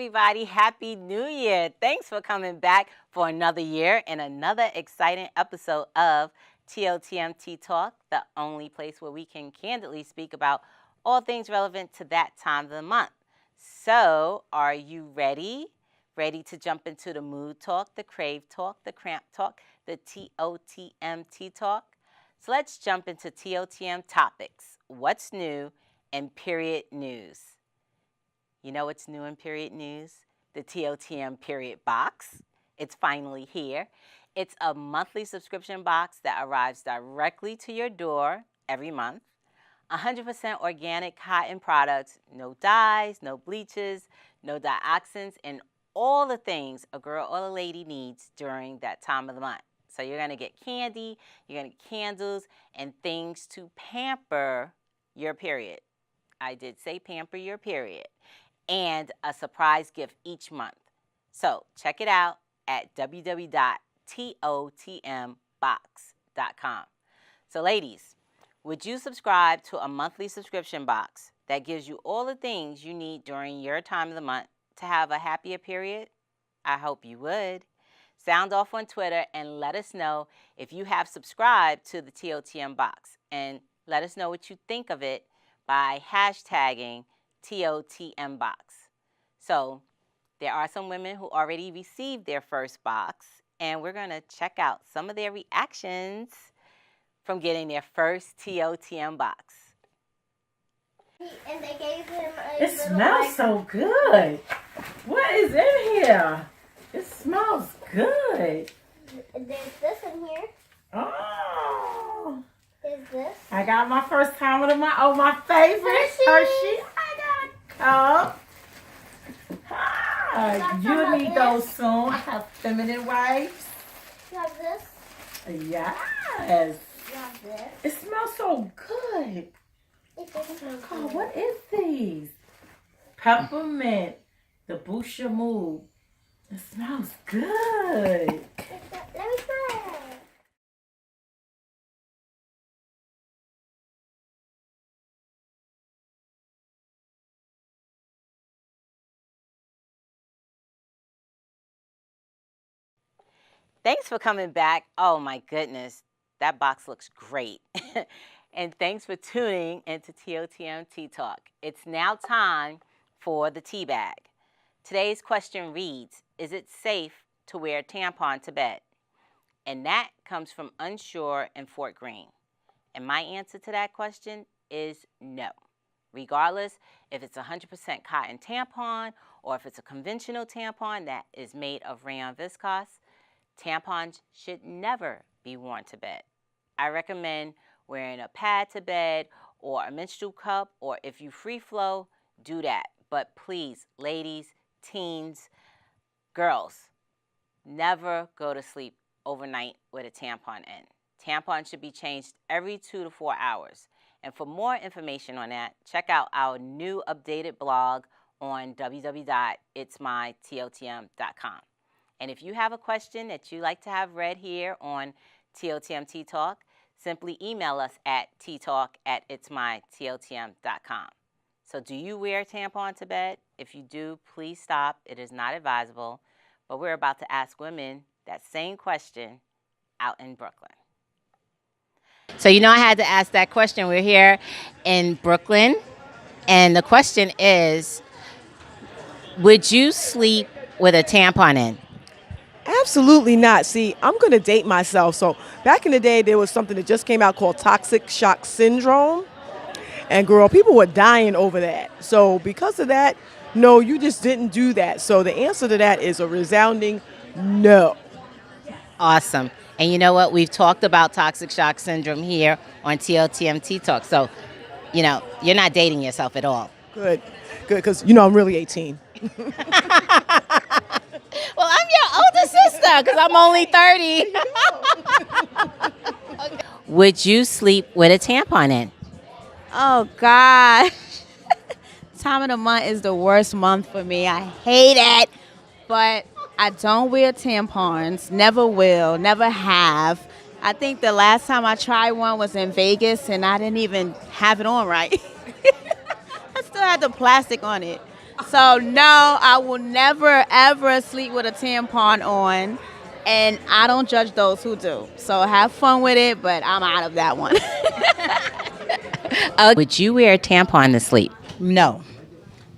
everybody. Happy New Year. Thanks for coming back for another year and another exciting episode of TOTM Tea Talk, the only place where we can candidly speak about all things relevant to that time of the month. So, are you ready? Ready to jump into the mood talk, the crave talk, the cramp talk, the TOTM Tea Talk? So let's jump into TOTM topics. What's new and period news? You know what's new in period news? The TOTM period box. It's finally here. It's a monthly subscription box that arrives directly to your door every month. 100% organic cotton products, no dyes, no bleaches, no dioxins, and all the things a girl or a lady needs during that time of the month. So you're going to get candy, you're going to get candles, and things to pamper your period. I did say pamper your period. And a surprise gift each month. So check it out at www.totmbox.com. So ladies, would you subscribe to a monthly subscription box that gives you all the things you need during your time of the month to have a happier period? I hope you would. Sound off on Twitter and let us know if you have subscribed to the TOTM box. And let us know what you think of it by hashtagging TOTM box. So there are some women who already received their first box, and we're going to check out some of their reactions from getting their first TOTM box. And they gave him It smells so good. What is in here? It smells good. There's this in here. Oh. There's this. I got my first time with my favorite Hershey. I got a cup. You need those soon. I have feminine wipes. You have this. Yes. You have this. It smells so good. It doesn't smell God, good. what is these? Peppermint. The boost your mood. It smells good. Let me try it. Thanks for coming back. Oh my goodness, that box looks great. And thanks for tuning into TOTM Tea Talk. It's now time for the tea bag. Today's question reads, is it safe to wear a tampon to bed? And that comes from Unsure in Fort Greene. And my answer to that question is no. Regardless if it's 100% cotton tampon or if it's a conventional tampon that is made of rayon viscose, tampons should never be worn to bed. I recommend wearing a pad to bed or a menstrual cup, or if you free flow, do that. But please, ladies, teens, girls, never go to sleep overnight with a tampon in. Tampons should be changed every 2 to 4 hours. And for more information on that, check out our new updated blog on www.itsmytotm.com. And if you have a question that you'd like to have read here on TOTM Tea Talk, simply email us at ttalk@itsmytotm.com. So do you wear a tampon to bed? If you do, please stop. It is not advisable. But we're about to ask women that same question out in Brooklyn. So you know I had to ask that question. We're here in Brooklyn, and the question is, would you sleep with a tampon in? Absolutely not. See, I'm going to date myself. So back in the day, there was something that just came out called toxic shock syndrome. And girl, people were dying over that. So because of that, no, you just didn't do that. So the answer to that is a resounding no. Awesome. And you know what? We've talked about toxic shock syndrome here on TOTM Tea Talk. So, you know, you're not dating yourself at all. Good, because, you know, I'm really 18. Well, I'm your older sister because I'm only 30. Okay. Would you sleep with a tampon in? Oh, God. Time of the month is the worst month for me. I hate it. But I don't wear tampons. Never will. Never have. I think the last time I tried one was in Vegas, and I didn't even have it on right. I still had the plastic on it. So no, I will never ever sleep with a tampon on, and I don't judge those who do. So have fun with it, but I'm out of that one. Would you wear a tampon to sleep? No,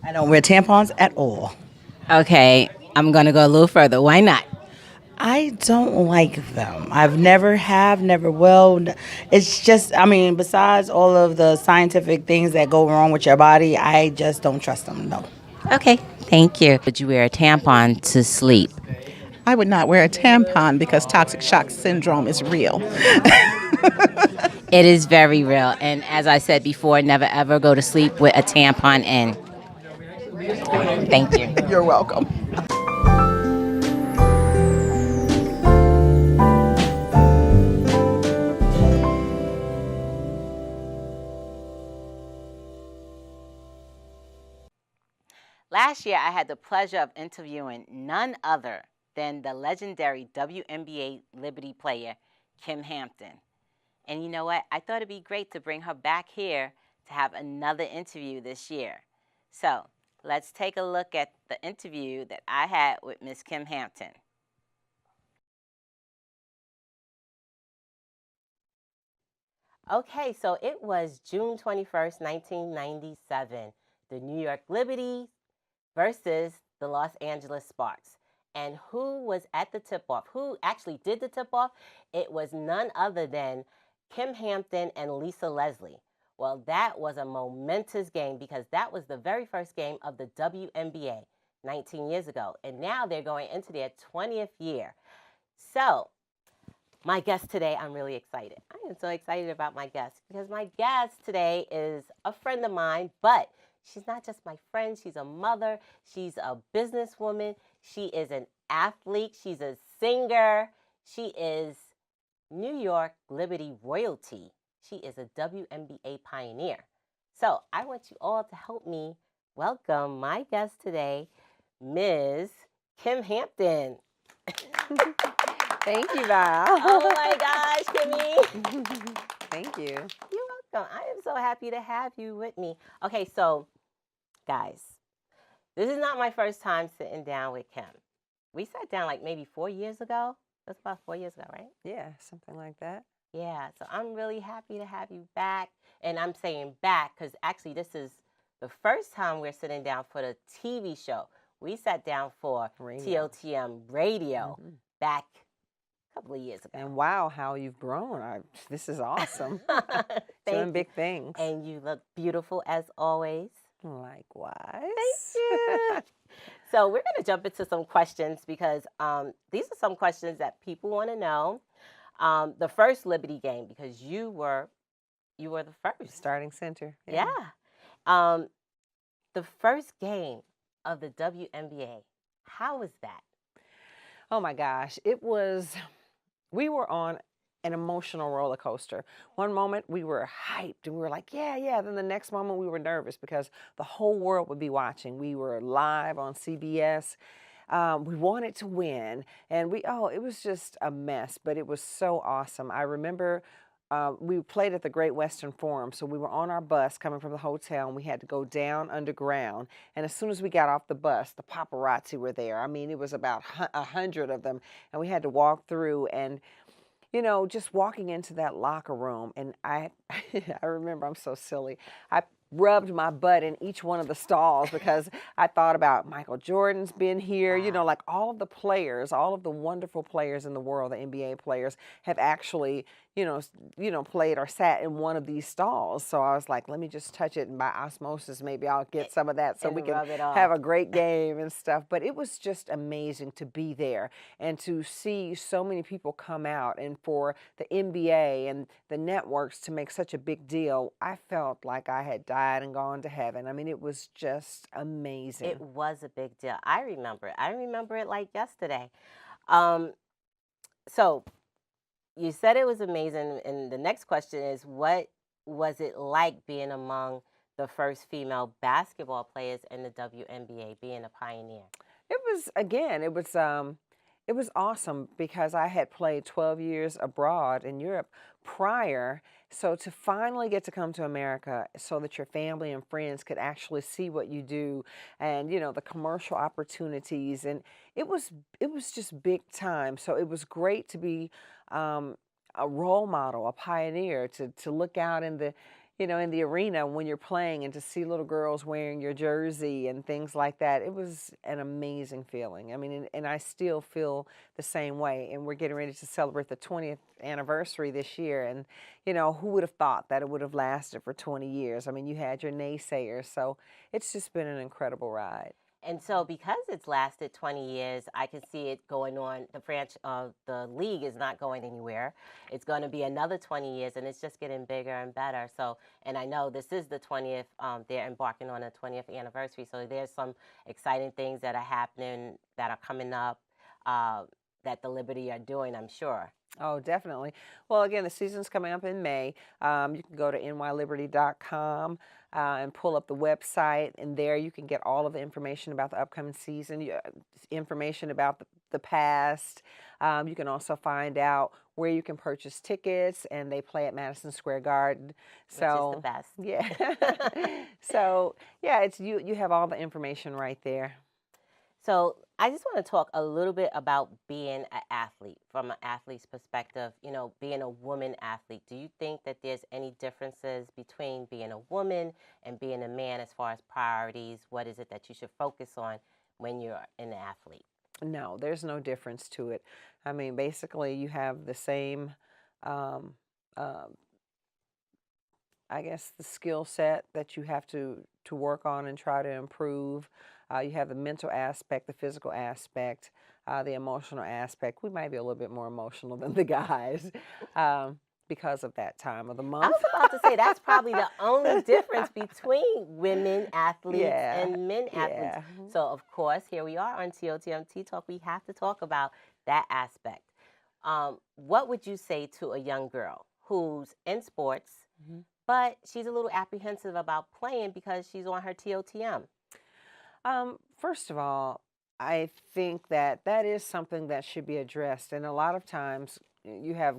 I don't wear tampons at all. Okay, I'm going to go a little further. Why not? I don't like them. I've never have, never will. It's just, I mean, besides all of the scientific things that go wrong with your body, I just don't trust them. No. Okay, thank you. Would you wear a tampon to sleep? I would not wear a tampon because toxic shock syndrome is real. It is very real. And as I said before, never ever go to sleep with a tampon in. Thank you. You're welcome. Last year, I had the pleasure of interviewing none other than the legendary WNBA Liberty player, Kim Hampton. And you know what? I thought it'd be great to bring her back here to have another interview this year. So let's take a look at the interview that I had with Miss Kim Hampton. Okay, so it was June 21st, 1997. The New York Liberty versus the Los Angeles Sparks. And who was at the tip-off? Who actually did the tip-off? It was none other than Kim Hampton and Lisa Leslie. Well, that was a momentous game because that was the very first game of the WNBA 19 years ago. And now they're going into their 20th year. So, my guest today, I'm really excited. I am so excited about my guest because my guest today is a friend of mine, but she's not just my friend. She's a mother. She's a businesswoman. She is an athlete. She's a singer. She is New York Liberty royalty. She is a WNBA pioneer. So I want you all to help me welcome my guest today, Ms. Kim Hampton. Thank you, Val. Oh my gosh, Kimmy. Thank you. You're welcome. I am so happy to have you with me. Okay, so guys, this is not my first time sitting down with Kim. We sat down like maybe 4 years ago. That's about 4 years ago, right? Yeah, something like that. Yeah, so I'm really happy to have you back. And I'm saying back because actually this is the first time we're sitting down for the TV show. We sat down for Radio. TOTM radio back a couple of years ago. And wow, how you've grown. This is awesome. Doing big things. And you look beautiful as always. Likewise. Thank you. So we're going to jump into some questions because these are some questions that people want to know. The first Liberty game, because you were the first. Starting center. Yeah. The first game of the WNBA. How was that? Oh my gosh. We were on an emotional roller coaster. One moment we were hyped and we were like, yeah. Then the next moment we were nervous because the whole world would be watching. We were live on CBS. We wanted to win and it was just a mess, but it was so awesome. I remember we played at the Great Western Forum, so we were on our bus coming from the hotel and we had to go down underground. And as soon as we got off the bus, the paparazzi were there. I mean, it was about 100 of them and we had to walk through and just walking into that locker room, and I remember, I'm so silly, I rubbed my butt in each one of the stalls because I thought about Michael Jordan's been here, like all of the players, all of the wonderful players in the world, the NBA players have actually, played or sat in one of these stalls. So I was like, let me just touch it and by osmosis, maybe I'll get some of that so we can have a great game and stuff. But it was just amazing to be there and to see so many people come out and for the NBA and the networks to make such a big deal. I felt like I had died and gone to heaven. I mean, it was just amazing. It was a big deal. I remember it. I remember it like yesterday. So you said it was amazing, and the next question is, what was it like being among the first female basketball players in the WNBA, being a pioneer? It was It was awesome because I had played 12 years abroad in Europe prior. So to finally get to come to America so that your family and friends could actually see what you do and, you know, the commercial opportunities. And it was just big time. So it was great to be a role model, a pioneer, to look out in the, you know, in the arena when you're playing and to see little girls wearing your jersey and things like that. It was an amazing feeling. I mean, and I still feel the same way. And we're getting ready to celebrate the 20th anniversary this year. And, you know, who would have thought that it would have lasted for 20 years? I mean, you had your naysayers. So it's just been an incredible ride. And so because it's lasted 20 years, I can see it going on. The league is not going anywhere. It's going to be another 20 years, and it's just getting bigger and better. So, and I know this is the 20th, they're embarking on the 20th anniversary. So there's some exciting things that are happening, that are coming up, that the Liberty are doing, I'm sure. Oh, definitely. Well, again, the season's coming up in May. You can go to nyliberty.com and pull up the website, and there you can get all of the information about the upcoming season, information about the past. You can also find out where you can purchase tickets, and they play at Madison Square Garden. So, which is the best. Yeah. So, yeah, it's you have all the information right there. So I just want to talk a little bit about being an athlete from an athlete's perspective, you know, being a woman athlete. Do you think that there's any differences between being a woman and being a man as far as priorities? What is it that you should focus on when you're an athlete? No, there's no difference to it. I mean, basically you have the same, I guess, the skill set that you have to work on and try to improve. You have the mental aspect, the physical aspect, the emotional aspect. We might be a little bit more emotional than the guys because of that time of the month. I was about to say that's probably the only difference between women athletes and men athletes. So, of course, here we are on TOTM Tea Talk. We have to talk about that aspect. What would you say to a young girl who's in sports, but she's a little apprehensive about playing because she's on her TOTM? First of all, I think that is something that should be addressed. And a lot of times you have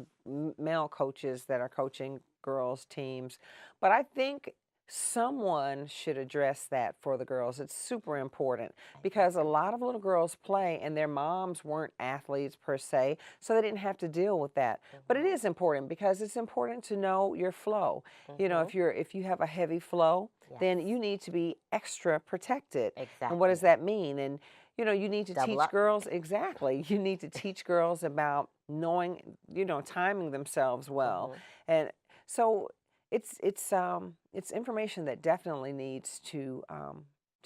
male coaches that are coaching girls' teams, but I think someone should address that for the girls. It's super important because a lot of little girls play and their moms weren't athletes per se, so they didn't have to deal with that. But it is important because it's important to know your flow. You know, if you have a heavy flow, then you need to be extra protected. Exactly. And what does that mean? And you know, you need to teach girls, you need to teach girls about knowing, you know, timing themselves well. And so it's information that definitely needs to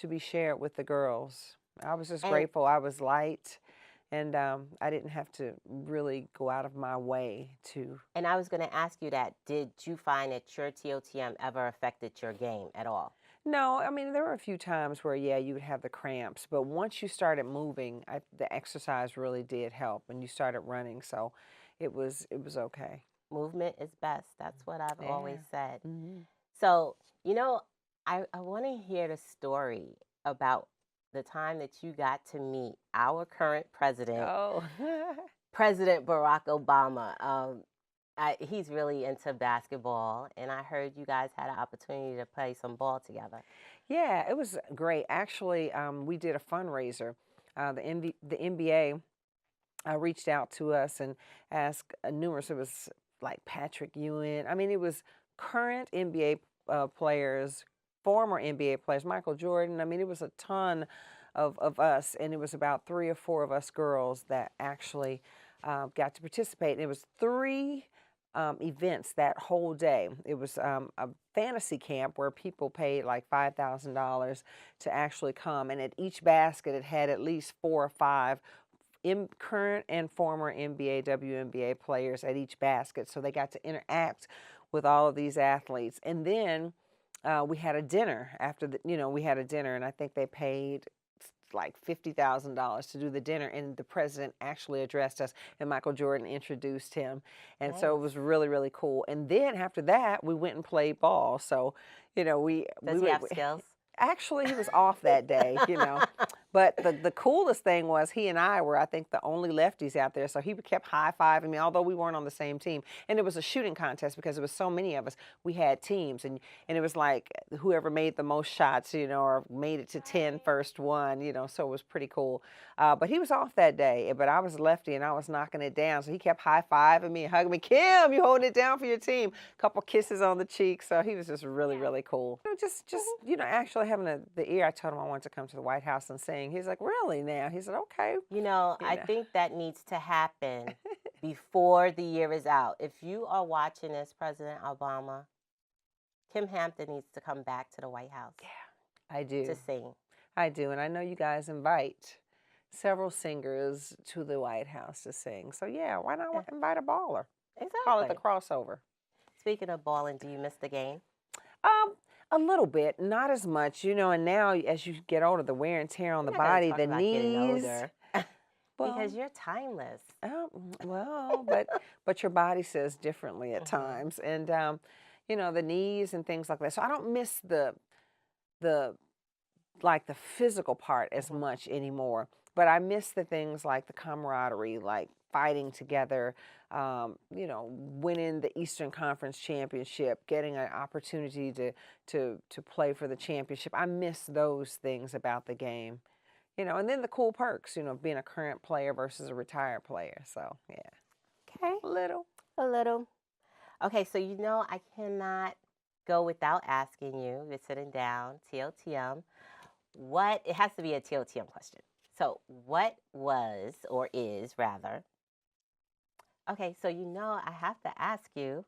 be shared with the girls. I was just grateful I was light, and I didn't have to really go out of my way to. And I was going to ask you that. Did you find that your TOTM ever affected your game at all? No, I mean, there were a few times where, yeah, you would have the cramps, but once you started moving, the exercise really did help, and you started running, so it was okay. Movement is best. That's what I've always said. So, you know, I want to hear the story about the time that you got to meet our current president, President Barack Obama. He's really into basketball, and I heard you guys had an opportunity to play some ball together. Yeah, it was great. Actually, we did a fundraiser. The NBA reached out to us and asked numerous. It was like Patrick Ewing. I mean, it was current NBA players, former NBA players, Michael Jordan. I mean, it was a ton of us, and it was about 3 or 4 of us girls that actually got to participate. And it was 3 events that whole day. It was a fantasy camp where people paid like $5,000 to actually come, and at each basket it had at least 4 or 5 current and former NBA, WNBA players at each basket, so they got to interact with all of these athletes. And then we had a dinner after we had a dinner, and I think they paid like $50,000 to do the dinner, and the president actually addressed us, and Michael Jordan introduced him, and so it was really, really cool. And then after that, we went and played ball. So, you know, Does he have skills? Actually, he was off that day, you know, But the coolest thing was he and I were, I think, the only lefties out there. So he kept high-fiving me, although we weren't on the same team. And it was a shooting contest because there was so many of us. We had teams, and it was like whoever made the most shots, you know, or made it to 10 first one, you know, so it was pretty cool. But he was off that day, but I was lefty, and I was knocking it down. So he kept high-fiving me and hugging me. Kim, you holding it down for your team. A couple kisses on the cheek. So he was just really, really cool. You know, just you know, actually having the ear. I told him I wanted to come to the White House and sing. He's like, really now? He said, okay. You know, I think that needs to happen before the year is out. If you are watching this, President Obama, Kim Hampton needs to come back to the White House. Yeah, I do. To sing. I do, and I know you guys invite several singers to the White House to sing. So yeah, why not invite a baller? Exactly. Call it the crossover. Speaking of balling, do you miss the game? A little bit, not as much, you know. And now, as you get older, the wear and tear on the body, the knees. Because you're timeless. Well, but your body says differently at times, and you know, the knees and things like that. So I don't miss the physical part as much anymore. But I miss the things like the camaraderie, like fighting together, you know, winning the Eastern Conference Championship, getting an opportunity to play for the championship. I miss those things about the game, you know, and then the cool perks, you know, being a current player versus a retired player. So, yeah. Okay. A little. Okay, so you know I cannot go without asking you, you're sitting down, TOTM, it has to be a TOTM question. So what was, or is rather, okay, so you know I have to ask you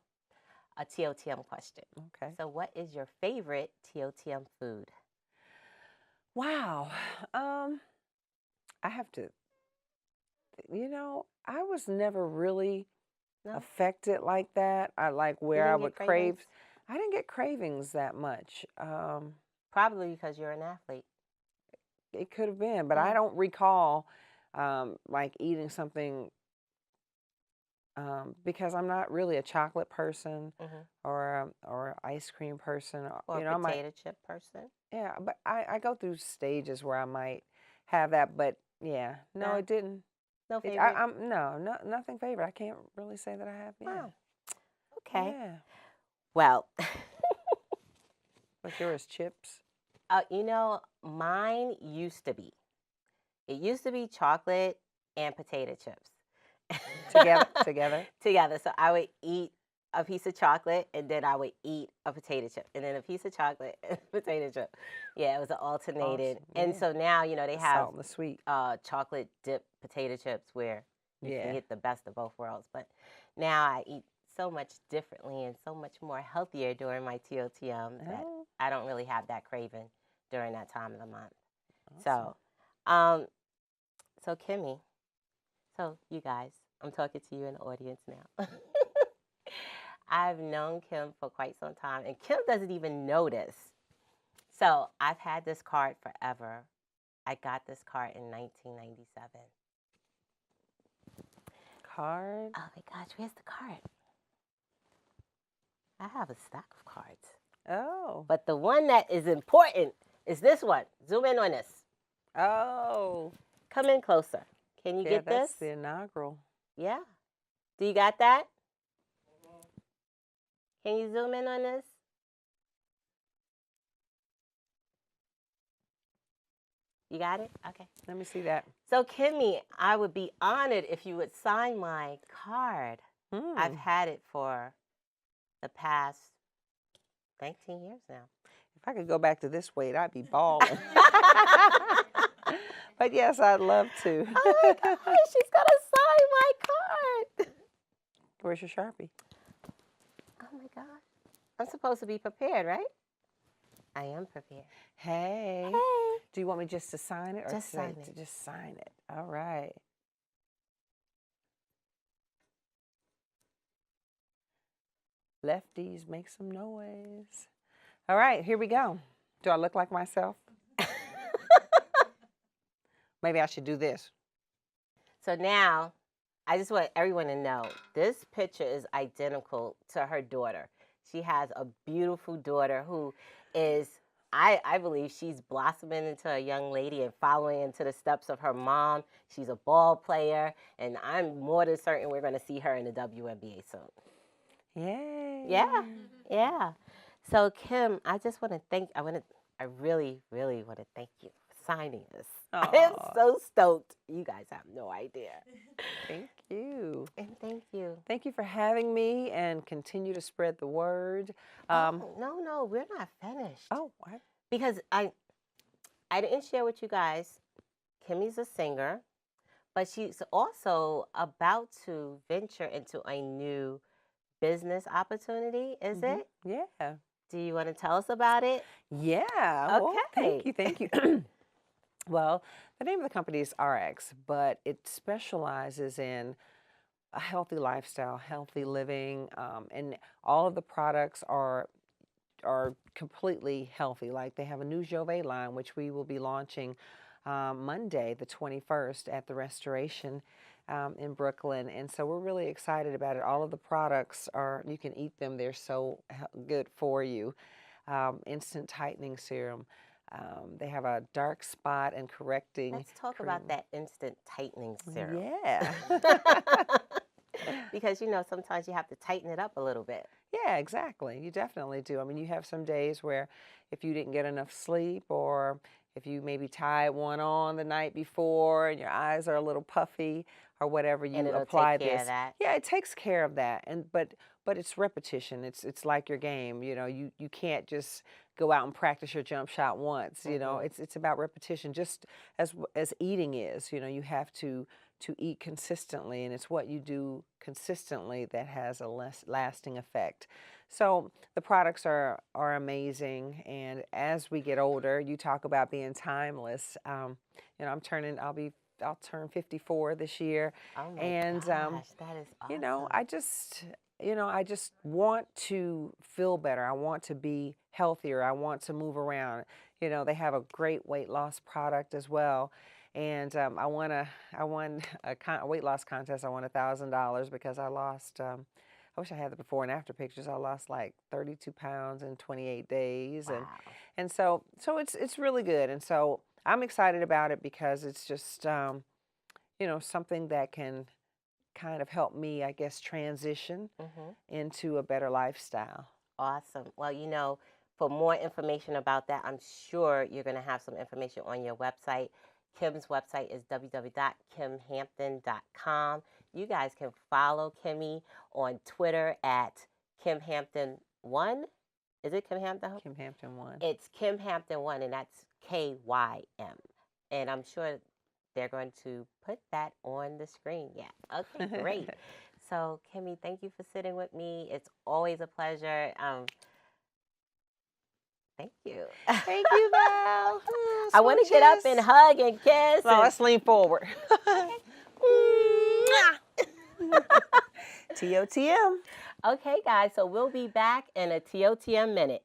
a TOTM question. Okay. So what is your favorite TOTM food? Wow. I have to, you know, I was never really affected like that. I like where I would crave. I didn't get cravings that much. Probably because you're an athlete. It could have been, but I don't recall like eating something because I'm not really a chocolate person or ice cream person. Or you know, a potato chip person. Yeah, but I go through stages where I might have that, but yeah, no, it didn't. No favorite? No, nothing favorite. I can't really say that I have. Yeah. Wow. Okay. Yeah. Well. Like yours, chips? You know, mine used to be. It used to be chocolate and potato chips. Together? Together. So I would eat a piece of chocolate, and then I would eat a potato chip, and then a piece of chocolate and a potato chip. Yeah, it was alternated. Awesome. Yeah. And so now, you know, they have salt and the sweet. Chocolate dip potato chips where you can get the best of both worlds. But now I eat so much differently and so much more healthier during my TOTM that I don't really have that craving during that time of the month. Awesome. So Kimmy, so you guys, I'm talking to you in the audience now. I've known Kim for quite some time, and Kim doesn't even know this. So I've had this card forever. I got this card in 1997. Card? Oh my gosh, where's the card? I have a stack of cards. Oh. But the one that is important is this one. Zoom in on this. Oh. Come in closer. Can you get this? That's the inaugural. Yeah. Do you got that? Can you zoom in on this? You got it? Okay. Let me see that. So, Kimmy, I would be honored if you would sign my card. I've had it for the past 19 years now. If I could go back to this weight, I'd be balling. But yes, I'd love to. Oh my gosh, she's going to sign my card. Where's your Sharpie? Oh my gosh. I'm supposed to be prepared, right? I am prepared. Hey. Do you want me just to sign it? Or just sign it. Just sign it. All right. Lefties, make some noise. All right, here we go. Do I look like myself? Maybe I should do this. So now, I just want everyone to know, this picture is identical to her daughter. She has a beautiful daughter who is I believe she's blossoming into a young lady and following into the steps of her mom. She's a ball player, and I'm more than certain we're going to see her in the WNBA soon. Yay. Yeah, yeah. So Kim, I just want to I really, really want to thank you for signing this. I am Aw. so stoked. You guys have no idea. Thank you. And thank you. Thank you for having me, and continue to spread the word. No, we're not finished. Oh, what? Because I didn't share with you guys, Kimmy's a singer, but she's also about to venture into a new business opportunity, is it? Yeah. Do you want to tell us about it? Yeah. Well, Okay. thank you. Well, the name of the company is RX, but it specializes in a healthy lifestyle, healthy living, and all of the products are completely healthy. Like they have a new Jove line, which we will be launching Monday, the 21st, at the Restoration in Brooklyn. And so we're really excited about it. All of the products you can eat them. They're so good for you. Instant tightening serum. They have a dark spot and correcting. Let's talk cream. about that instant tightening serum. Yeah. Because, sometimes you have to tighten it up a little bit. Yeah, exactly. You definitely do. I mean, you have some days where if you didn't get enough sleep, or if you maybe tied one on the night before and your eyes are a little puffy or whatever, you And it'll apply take care this. of that. Yeah, it takes care of that. But it's repetition. It's like your game. You can't just go out and practice your jump shot once. It's about repetition. Just as eating is. You have to eat consistently, and it's what you do consistently that has a less lasting effect. So the products are amazing, and as we get older, you talk about being timeless. I'll turn 54 this year. Oh my And gosh, that is awesome. I just want to feel better. I want to be healthier. I want to move around. They have a great weight loss product as well. And I won a weight loss contest. I won $1,000 because I lost, I wish I had the before and after pictures. I lost like 32 pounds in 28 days. Wow. And so it's really good. And so I'm excited about it because it's just, something that can kind of help me, I guess, transition into a better lifestyle. Awesome. Well, for more information about that, I'm sure you're going to have some information on your website. Kim's website is www.kimhampton.com. You guys can follow Kimmy on Twitter at KimHampton1. Is it Kim Hampton? Kim Hampton 1. It's Kim Hampton 1, and that's KYM. And I'm sure they're going to put that on the screen. Yeah. Okay, great. So, Kimmy, thank you for sitting with me. It's always a pleasure. Thank you. Thank you, Val. I want to get up and hug and kiss. So let's lean forward. TOTM. Okay, guys, so we'll be back in a TOTM minute.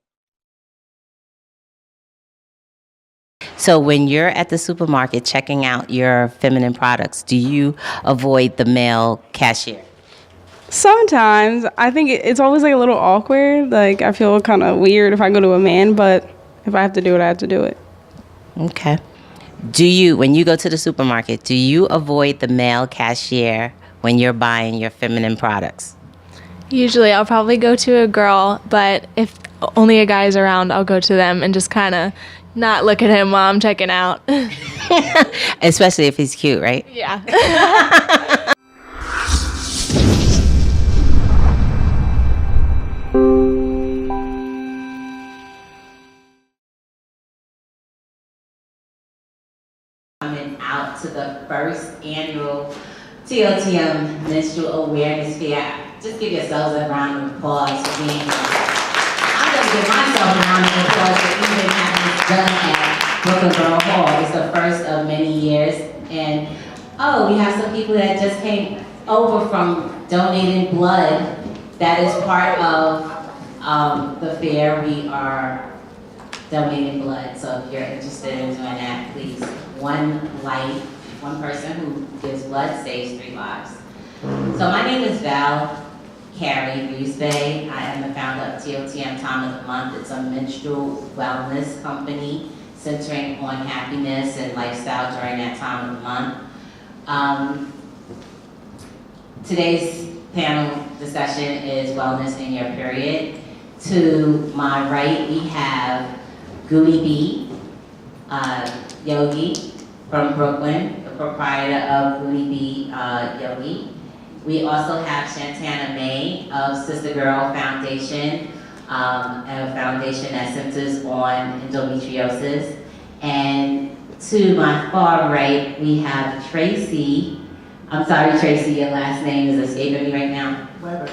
So when you're at the supermarket checking out your feminine products, do you avoid the male cashier? Sometimes. I think it's always like a little awkward. Like I feel kind of weird if I go to a man, but if I have to do it, I have to do it. Okay. When you go to the supermarket, do you avoid the male cashier when you're buying your feminine products? Usually I'll probably go to a girl, but if only a guy's around, I'll go to them and just kind of not look at him while I'm checking out. Especially if he's cute, right? Yeah. Coming out to the first annual TOTM Menstrual Awareness Fair. Just give yourselves a round of applause for being here. I'm going to give myself a round of applause for even having this done at Brooklyn Borough Hall. It's the first of many years. And, we have some people that just came over from donating blood. That is part of the fair. We are donating blood. So if you're interested in doing that, please. One person who gives blood saves 3 lives. So my name is Val, Carey. I am the founder of TOTM Time of the Month. It's a menstrual wellness company centering on happiness and lifestyle during that time of the month. Today's panel discussion is wellness in your period. To my right, we have Goonie B, Yogi from Brooklyn, the proprietor of Goonie B Yogi. We also have Shantana May of Sister Girl Foundation, a foundation that centers on endometriosis. And to my far right, we have Tracy. I'm sorry, Tracy, your last name is escaping me right now. Weber.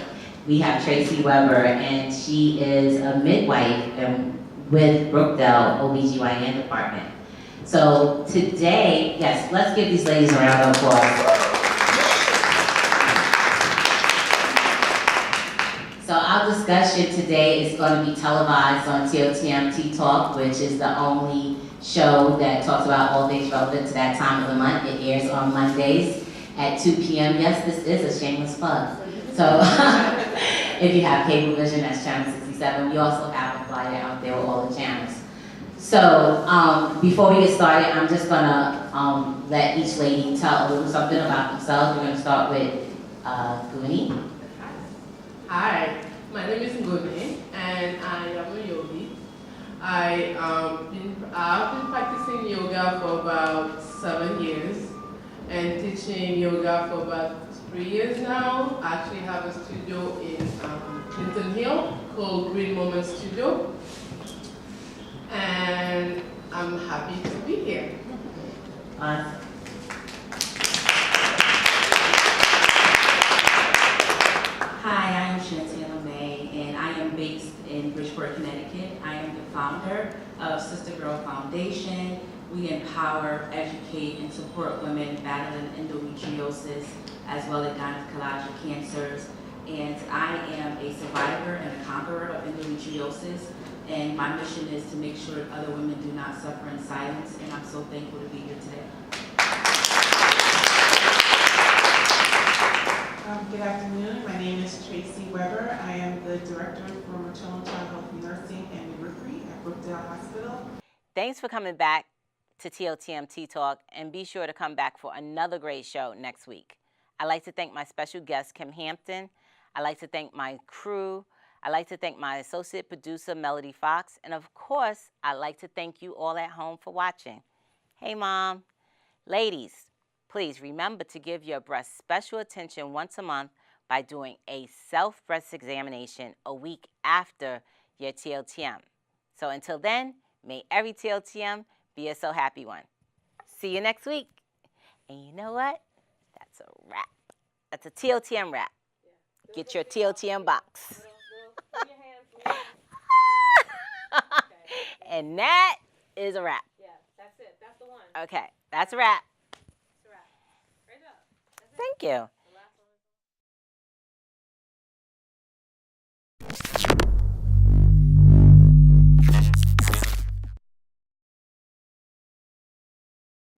We have Tracy Weber, and she is a midwife with Brookdale OBGYN department. So today, yes, let's give these ladies a round of applause. So our discussion today is going to be televised on TOTM Tea Talk, which is the only show that talks about all things relevant to that time of the month. It airs on Mondays at 2 p.m. Yes, this is a shameless plug. So if you have Cablevision, that's channel 67. We also have a flyer out there with all the channels. So before we get started, I'm just gonna let each lady tell a little something about themselves. We're gonna start with Goonie. Hi, my name is Ngone and I am a yogi. I've been practicing yoga for about 7 years and teaching yoga for about 3 years now. I actually have a studio in Clinton Hill called Green Moment Studio. And I'm happy to be here. Hi, I am Shantana May, and I am based in Bridgeport, Connecticut. I am the founder of Sister Girl Foundation. We empower, educate, and support women battling endometriosis as well as gynecologic cancers. And I am a survivor and a conqueror of endometriosis. And my mission is to make sure other women do not suffer in silence. And I'm so thankful to be here today. Good afternoon. My name is Tracy Weber. I am the Director for Maternal Child Health Nursing and Midwifery at Brookdale Hospital. Thanks for coming back to TOTM Tea Talk, and be sure to come back for another great show next week. I'd like to thank my special guest, Kim Hampton. I'd like to thank my crew. I'd like to thank my associate producer, Melody Fox. And of course, I'd like to thank you all at home for watching. Hey, Mom. Ladies, please remember to give your breast special attention once a month by doing a self-breast examination a week after your TOTM. So until then, may every TOTM be a so happy one. See you next week. And you know what? That's a wrap. That's a TOTM wrap. Get your TOTM box. And that is a wrap. Yeah, that's it. That's the one. Okay, that's a wrap. That's a wrap. Great job. Thank you.